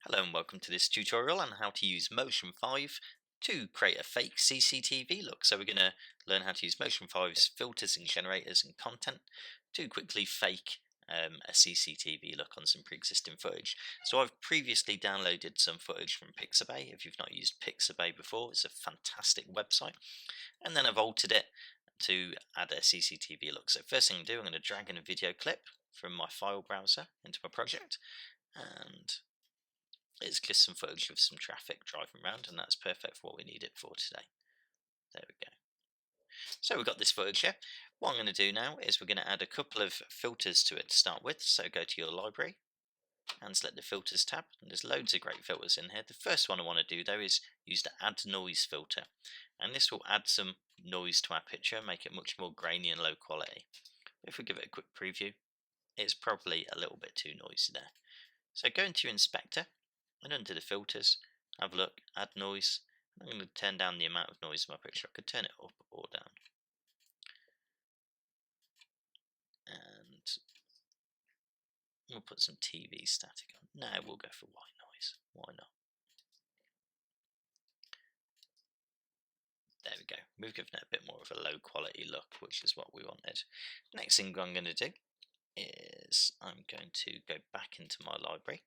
Hello and welcome to this tutorial on how to use Motion 5 to create a fake CCTV look. So we're going to learn how to use Motion 5's filters and generators and content to quickly fake a CCTV look on some pre-existing footage. So I've previously downloaded some footage from Pixabay. If you've not used Pixabay before, it's a fantastic website. And then I've altered it to add a CCTV look. So first thing I'm going to do, I'm going to drag in a video clip from my file browser into my project, and it's just some footage of some traffic driving around, and that's perfect for what we need it for today. There we go. So we've got this footage here. What I'm going to do now is we're going to add a couple of filters to it to start with. So go to your library and select the filters tab, and there's loads of great filters in here. The first one I want to do though is use the add noise filter, and this will add some noise to our picture, make it much more grainy and low quality. If we give it a quick preview, it's probably a little bit too noisy there. So go into your inspector and under the filters, have a look, add noise. I'm going to turn down the amount of noise in my picture. I could turn it up or down. And we'll put some TV static on. No, we'll go for white noise. Why not? There we go. We've given it a bit more of a low quality look, which is what we wanted. Next thing I'm going to do is I'm going to go back into my library.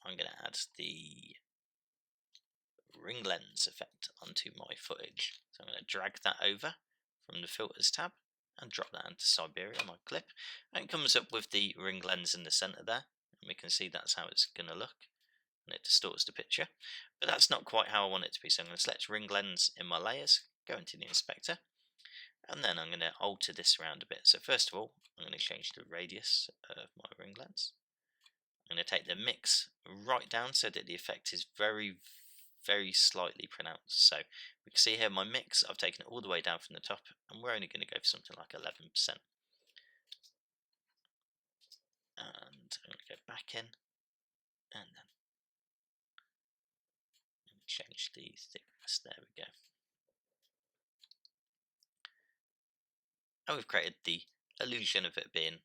I'm going to add the ring lens effect onto my footage. So I'm going to drag that over from the filters tab and drop that into Siberia, my clip. And it comes up with the ring lens in the center there. And we can see that's how it's going to look. And it distorts the picture. But that's not quite how I want it to be. So I'm going to select ring lens in my layers, go into the inspector, and then I'm going to alter this around a bit. So first of all, I'm going to change the radius of my ring lens. I'm going to take the mix right down so that the effect is very slightly pronounced. So we can see here my mix, I've taken it all the way down from the top, and we're only going to go for something like 11%. And I'm going to go back in, and then change the thickness. There we go. And we've created the illusion of it being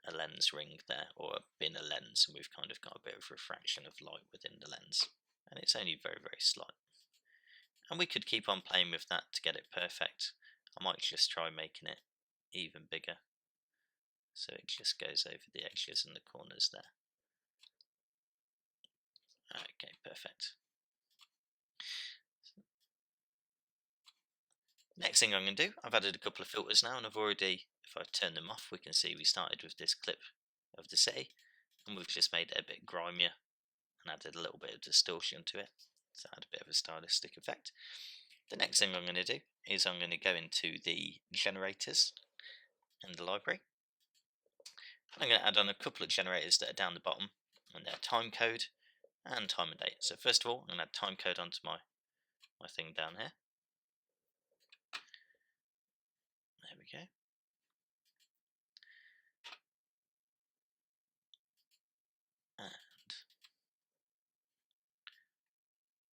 a lens ring there, or being a lens, and we've kind of got a bit of refraction of light within the lens, and it's only very slight. And we could keep on playing with that to get it perfect. I might just try making it even bigger, so it just goes over the edges and the corners there. Okay, perfect. Next thing I'm going to do, I've added a couple of filters now, and I've already, if I turn them off, we can see we started with this clip of the city, and we've just made it a bit grimier and added a little bit of distortion to it, so add a bit of a stylistic effect. The next thing I'm going to do is I'm going to go into the generators in the library. I'm going to add on a couple of generators that are down the bottom, and they're time code and time and date. So first of all, I'm going to add time code onto my thing down here. There we go.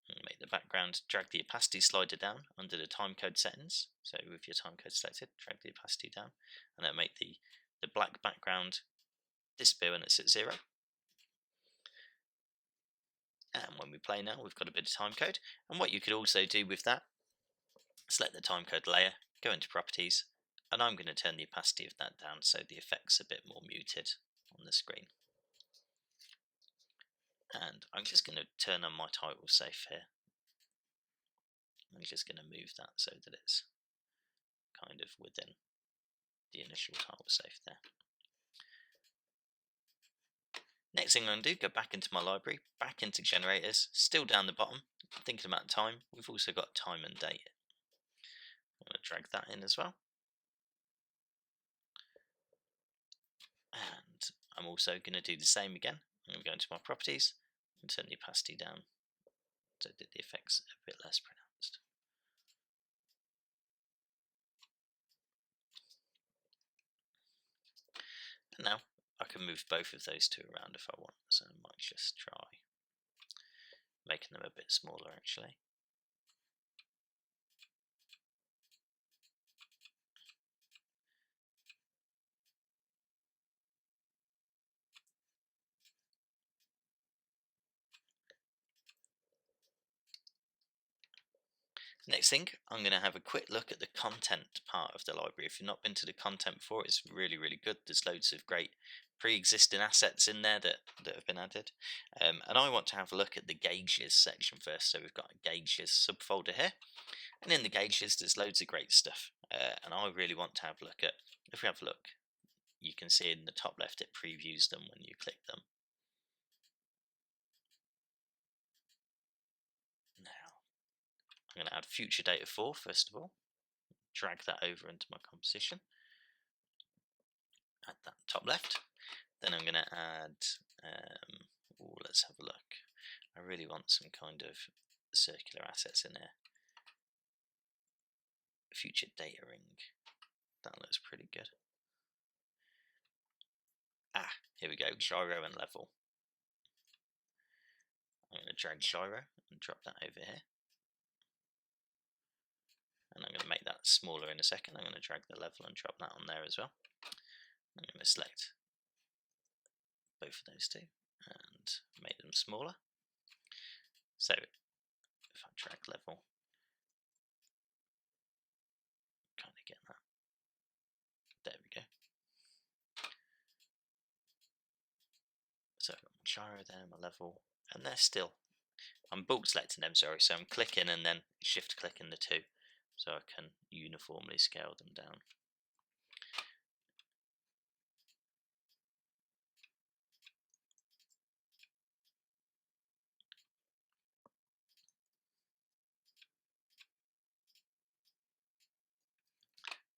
And make the background, drag the opacity slider down under the timecode settings. So with your timecode selected, drag the opacity down, and that'll make the black background disappear when it's at 0. And when we play now, we've got a bit of timecode. And what you could also do with that, select the timecode layer, go into properties, and I'm going to turn the opacity of that down so the effect's a bit more muted on the screen. And I'm just going to turn on my title safe here. I'm just going to move that so that it's kind of within the initial title safe there. Next thing I'm going to do, go back into my library, back into generators, still down the bottom, thinking about time. We've also got time and date. I'm going to drag that in as well. And I'm also going to do the same again. I'm going to go into my properties and turn the opacity down so that the effect's a bit less pronounced. And now I can move both of those two around if I want, so I might just try making them a bit smaller actually. Next thing, I'm going to have a quick look at the content part of the library. If you've not been to the content before, it's really, really good. There's loads of great pre-existing assets in there that have been added. And I want to have a look at the gauges section first. So we've got a gauges subfolder here. And in the gauges, there's loads of great stuff. And I really want to have a look at, if we have a look, you can see in the top left, it previews them when you click them. Now, I'm going to add future data 4, first of all. Drag that over into my composition. Add that top left. Then I'm going to add, let's have a look. I really want some kind of circular assets in there. Future data ring. That looks pretty good. Here we go, gyro and level. I'm going to drag gyro and drop that over here. And I'm going to make that smaller in a second. I'm going to drag the level and drop that on there as well. I'm going to select both of those two and make them smaller. So if I drag level, kind of get that. There we go. So I've got my gyro there, my level, and they're still, I'm bulk selecting them, sorry, so I'm clicking and then shift clicking the two so I can uniformly scale them down.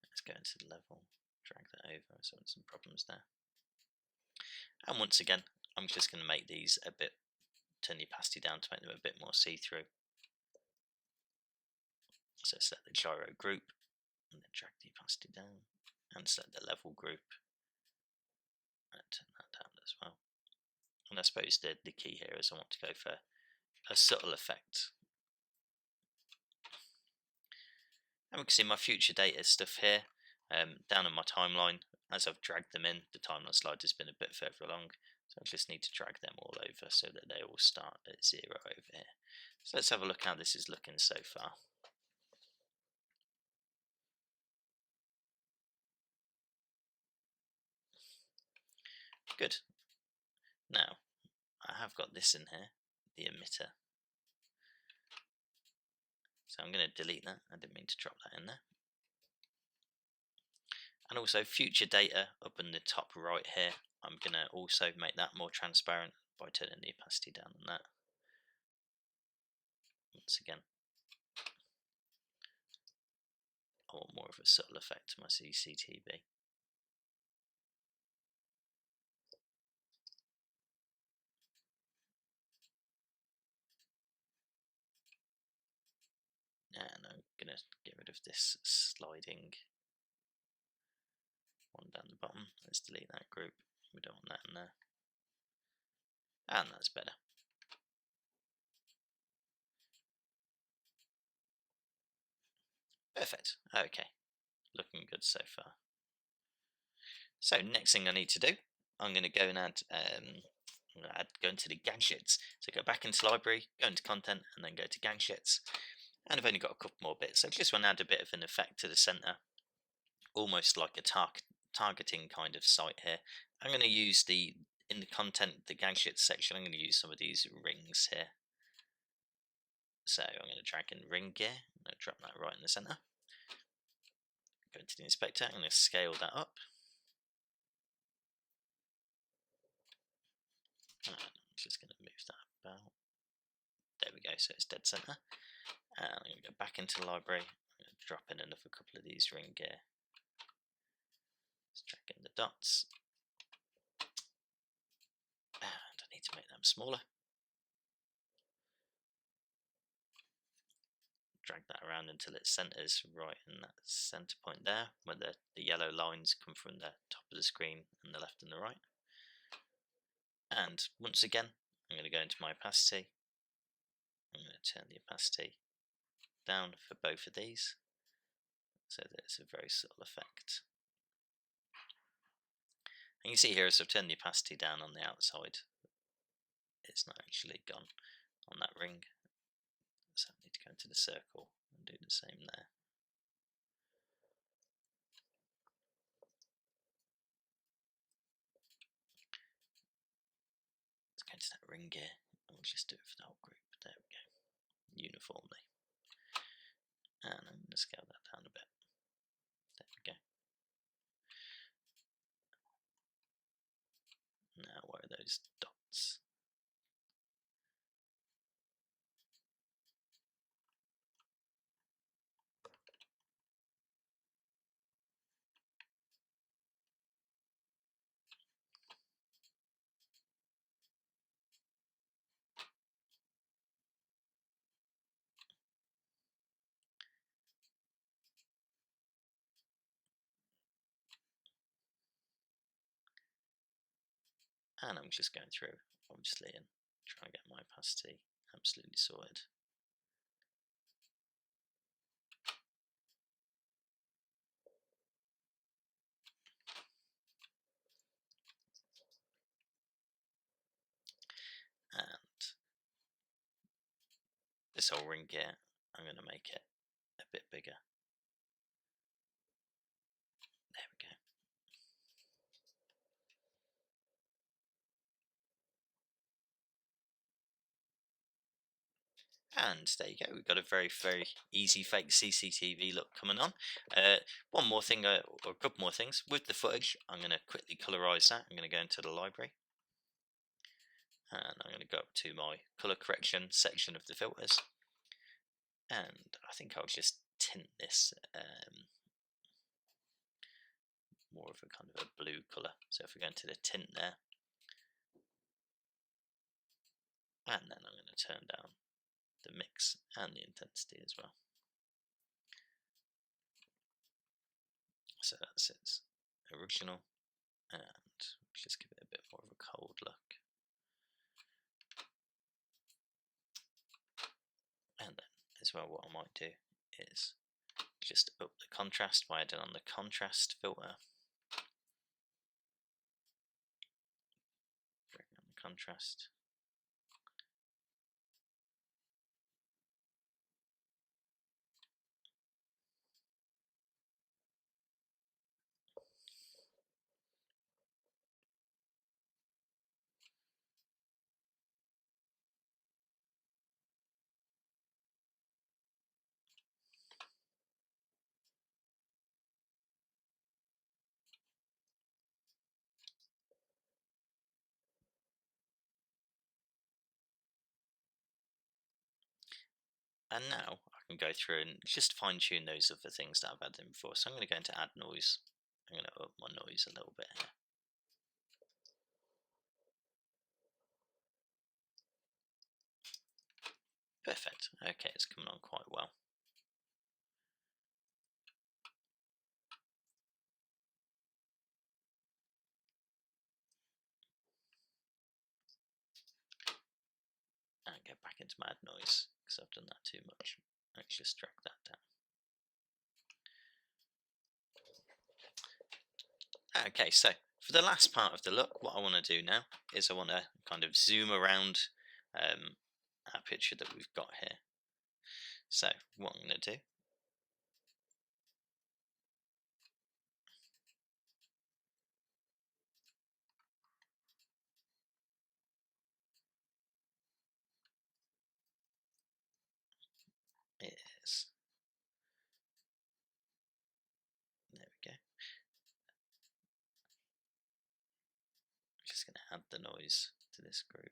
Let's go into the level, drag that over, so some problems there. And once again, I'm just going to make these a bit, turn the opacity down to make them a bit more see-through. So select the gyro group, and then drag the opacity down, and select the level group, and turn that down as well. And I suppose the key here is I want to go for a subtle effect. And we can see my future data stuff here, down on my timeline. As I've dragged them in, the timeline slide has been a bit further along, so I just need to drag them all over so that they all start at 0 over here. So let's have a look how this is looking so far. Good. Now, I have got this in here, the emitter. So I'm going to delete that. I didn't mean to drop that in there. And also future data up in the top right here, I'm going to also make that more transparent by turning the opacity down on that. Once again, I want more of a subtle effect to my CCTV. And I'm going to get rid of this sliding one down the bottom. Let's delete that group. We don't want that in there. And that's better. Perfect. Okay. Looking good so far. So next thing I need to do, I'm going to go and add, go into the gadgets. So go back into library, go into content, and then go to gadgets. And I've only got a couple more bits. So I just want to add a bit of an effect to the center, almost like a targeting kind of site here. I'm going to use in the content, the gadgets section, I'm going to use some of these rings here. So I'm going to drag in ring gear, I'm going to drop that right in the center. Go into the inspector, I'm going to scale that up. And I'm just going to move that about. There we go, so it's dead center. And I'm going to go back into the library, I'm going to drop in another couple of these ring gear. Let's drag in the dots. And I need to make them smaller. Drag that around until it centers right in that center point there, where the yellow lines come from the top of the screen and the left and the right. And once again, I'm going to go into my opacity. I'm going to turn the opacity down for both of these so that it's a very subtle effect. And you can see here, as I've turned the opacity down on the outside, it's not actually gone on that ring. So I need to go into the circle and do the same there. Let's go to that ring gear and we'll just do it for the whole group. There we go. Uniformly. And I'm going to scale that down a bit. There we go. Now, where are those dots? And I'm just going through, obviously, and trying to get my opacity absolutely sorted. And this whole ring gear, I'm going to make it a bit bigger. There we go. And there you go, we've got a very, very easy fake CCTV look coming on. One more thing, or a couple more things. With the footage, I'm going to quickly colorize that. I'm going to go into the library. And I'm going to go up to my color correction section of the filters. And I think I'll just tint this more of a kind of a blue color. So if we go into the tint there, and then I'm going to turn down the mix and the intensity as well. So that's its original, and just give it a bit more of a cold look. And then as well, what I might do is just up the contrast by adding on the contrast filter. Bring on the contrast. And now I can go through and just fine tune those other things that I've added in before. So I'm going to go into add noise. I'm going to up my noise a little bit here. Perfect. Okay, it's coming on quite well. And go back into my add noise because I've done that too much. Let's just drag that down. Okay, so for the last part of the look, what I want to do now is I want to kind of zoom around our picture that we've got here. So what I'm going to do is, there we go. I'm just going to add the noise to this group.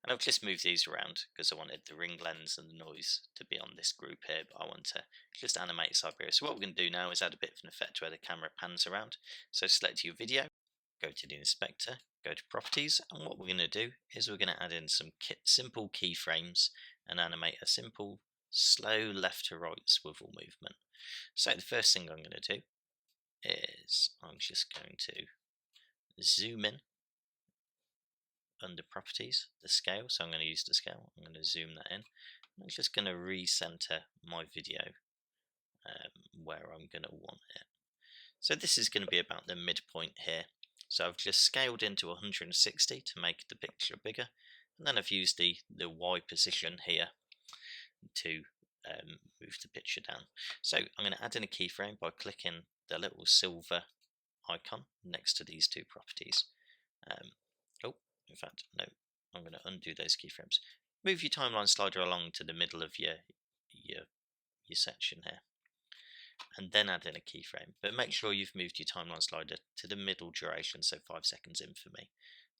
And I've just moved these around because I wanted the ring lens and the noise to be on this group here, but I want to just animate Siberia. So what we're going to do now is add a bit of an effect where the camera pans around. So select your video, go to the inspector, go to properties, and what we're going to do is we're going to add in some simple keyframes and animate a simple slow left to right swivel movement. So the first thing I'm going to do is I'm just going to zoom in under properties, the scale. So I'm going to use the scale. I'm going to zoom that in. I'm just going to recenter my video where I'm going to want it. So this is going to be about the midpoint here. So I've just scaled into 160 to make the picture bigger, and then I've used the Y position here to move the picture down. So I'm going to add in a keyframe by clicking the little silver icon next to these two properties. Oh, in fact, no, I'm going to undo those keyframes. Move your timeline slider along to the middle of your section here, and then add in a keyframe. But make sure you've moved your timeline slider to the middle duration, so 5 seconds in for me.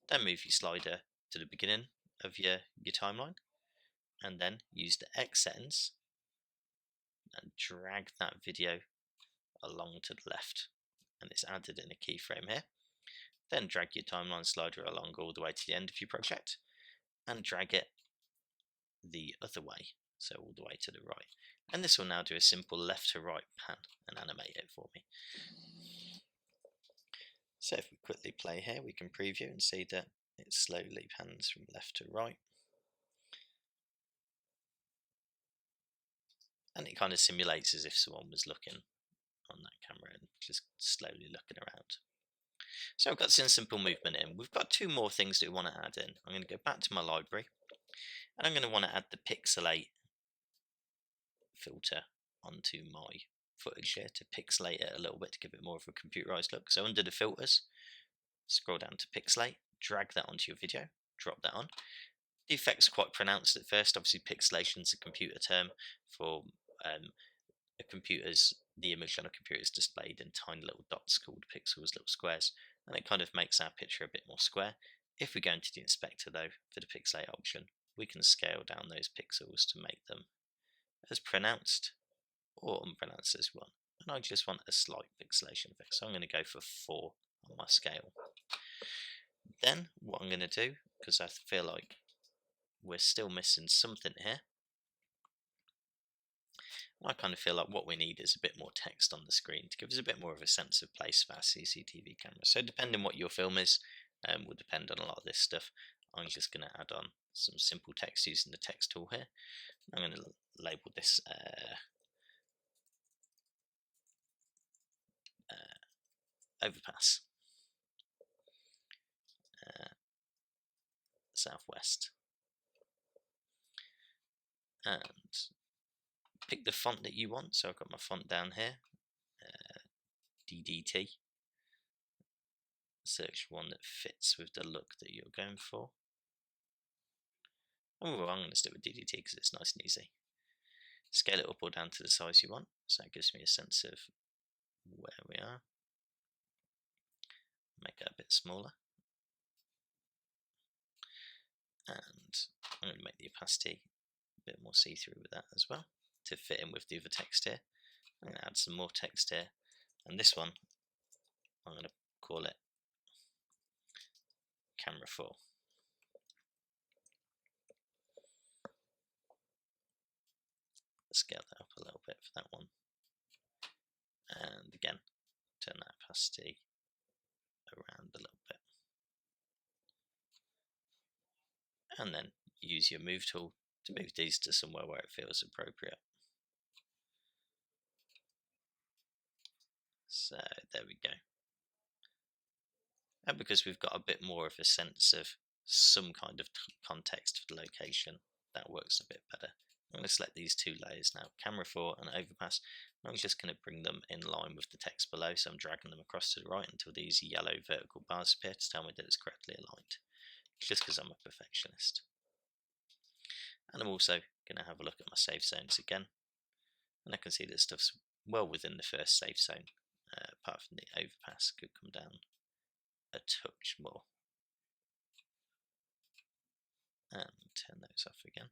Then move your slider to the beginning of your timeline, and then use the X settings and drag that video along to the left, and it's added in a keyframe here. Then drag your timeline slider along all the way to the end of your project and drag it the other way, so all the way to the right. And this will now do a simple left to right pan and animate it for me. So if we quickly play here, we can preview and see that it slowly pans from left to right. And it kind of simulates as if someone was looking on that camera and just slowly looking around. So I've got some simple movement in. We've got two more things that we want to add in. I'm going to go back to my library, and I'm going to want to add the pixelate filter onto my footage here to pixelate it a little bit to give it more of a computerized look. So under the filters, scroll down to pixelate, drag that onto your video, drop that on. The effect's quite pronounced at first. Obviously, pixelation is a computer term for the image on a computer is displayed in tiny little dots called pixels, little squares, and it kind of makes our picture a bit more square. If we go into the inspector though, for the pixelate option, we can scale down those pixels to make them as pronounced or unpronounced as we want. And I just want a slight pixelation effect, so I'm going to go for 4 on my scale. Then what I'm going to do, because I feel like we're still missing something here, I kind of feel like what we need is a bit more text on the screen to give us a bit more of a sense of place for our CCTV camera. So depending on what your film is, will depend on a lot of this stuff. I'm just going to add on some simple text using the text tool here. I'm going to label this overpass southwest, and pick the font that you want. So I've got my font down here, DDT. Search one that fits with the look that you're going for. Oh, I'm going to stick with DDT because it's nice and easy. Scale it up or down to the size you want, so it gives me a sense of where we are. Make it a bit smaller, and I'm going to make the opacity a bit more see-through with that as well to fit in with the other text here. I'm going to add some more text here, and this one I'm going to call it camera 4. Scale that up a little bit for that one, and again turn that opacity around a little bit, and then use your move tool to move these to somewhere where it feels appropriate. So there we go. And because we've got a bit more of a sense of some kind of context for the location, that works a bit better. I'm going to select these two layers now, camera 4 and overpass. And I'm just going to bring them in line with the text below, so I'm dragging them across to the right until these yellow vertical bars appear to tell me that it's correctly aligned, just because I'm a perfectionist. And I'm also going to have a look at my safe zones again, and I can see that stuff's well within the first safe zone, apart from the overpass could come down a touch more. And turn those off again.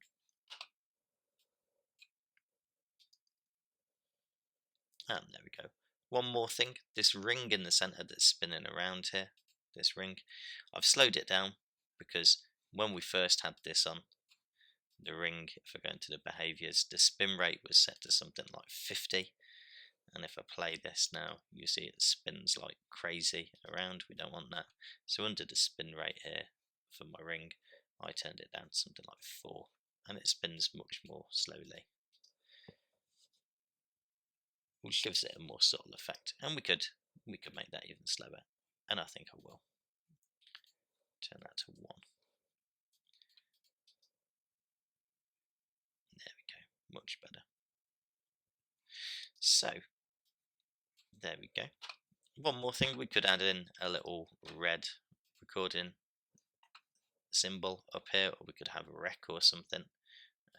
And there we go. One more thing, this ring in the center that's spinning around here, this ring, I've slowed it down because when we first had this on, the ring, if I go into the behaviors, the spin rate was set to something like 50. And if I play this now, you see it spins like crazy around. We don't want that. So under the spin rate here for my ring, I turned it down to something like 4, and it spins much more slowly, which gives it a more subtle effect. And we could make that even slower, and I think I will. Turn that to 1. There we go, much better. So there we go. One more thing, we could add in a little red recording symbol up here, or we could have a rec or something.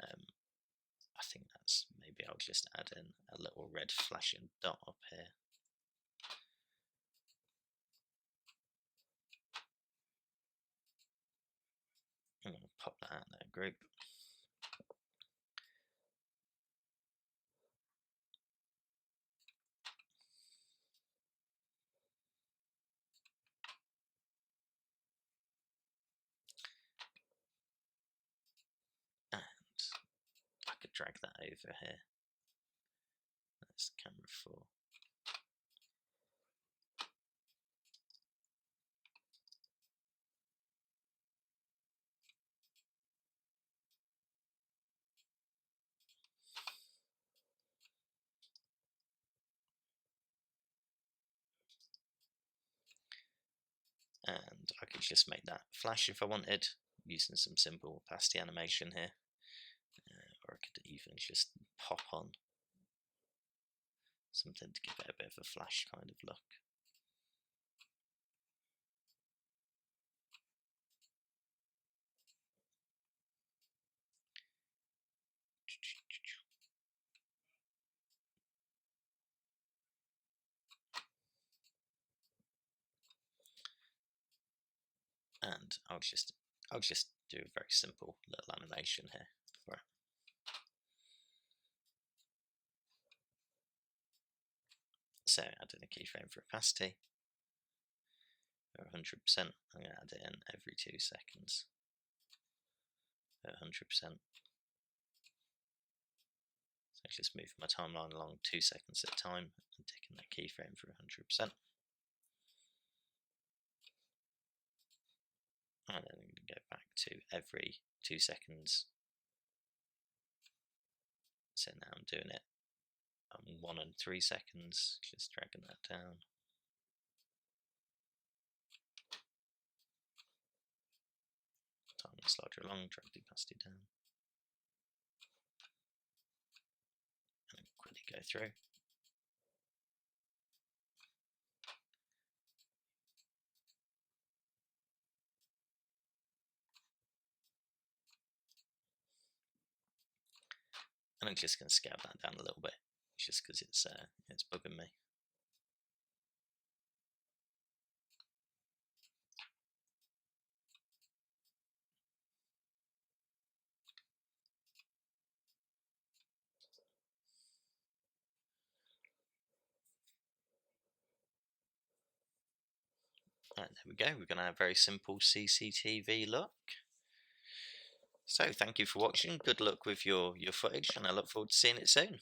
I think that's, maybe I'll just add in a little red flashing dot up here. I'm going to pop that out there, group. And I could drag that over here. That's camera 4. And I could just make that flash if I wanted, using some simple opacity animation here. Or I could even just pop on something to give it a bit of a flash kind of look. And I'll just do a very simple little animation here for it. So add in a keyframe for opacity. For 100%, I'm going to add it in every 2 seconds. At 100%. So I just move my timeline along 2 seconds at a time and taking that keyframe for 100%. And then I'm going to go back to every 2 seconds. So now I'm doing it 1 and 3 seconds, just dragging that down. Timeline slider along, drag the opacity down. And quickly go through. And I'm just going to scale that down a little bit, just because it's bugging me. Right, there we go. We're going to have a very simple CCTV look. So thank you for watching. Good luck with your footage, and I look forward to seeing it soon.